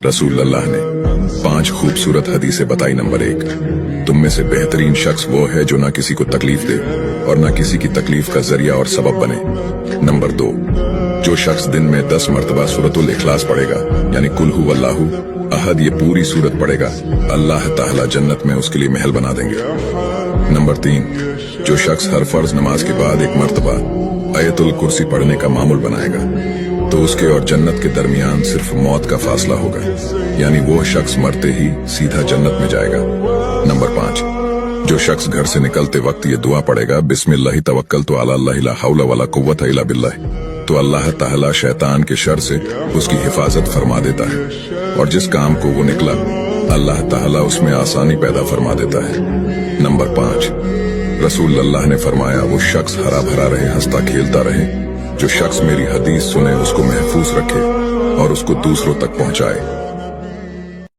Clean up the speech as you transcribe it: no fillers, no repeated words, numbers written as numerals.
रसूल अल्लाह ने 5 खूबसूरत हदीसें बताई। नंबर 1, तुम में से बेहतरीन शख्स वो है जो ना किसी को तकलीफ दे और ना किसी की तकलीफ का जरिया और सबब बने। नंबर 2, जो शख्स दिन में 10 मरतबा सूरतुल इखलास पढ़ेगा यानी कुल हु वल्लाहु अहद, ये पूरी सूरत पढ़ेगा, अल्लाह ताला जन्नत में उसके लिए महल बना देंगे। नंबर 3, जो शख्स हर फर्ज नमाज के बाद 1 मरतबा आयतुल कुर्सी पढ़ने का मामूल बनाएगा तो उसके और जन्नत के दरमियान सिर्फ मौत का फासला होगा, यानी वो शख्स मरते ही सीधा जन्नत में जाएगा। नंबर 5, जो शख्स घर से निकलते वक्त ये दुआ पढ़ेगा, बिस्मिल्लाहि तवक्कलतु अला अल्लाह ला हौला वला कुव्वता इल्ला बिल्लाह, तो अल्लाह ताला शैतान के शर से उसकी हिफाजत फरमा देता है और जिस काम को वो निकला अल्लाह ताला उसमें आसानी पैदा फरमा देता है। नंबर 5, रसूल अल्लाह ने फरमाया, वो शख्स हरा भरा रहे, हंसता खेलता रहे, जो शख्स मेरी हदीस सुने उसको महफूज रखे और उसको दूसरों तक पहुंचाए।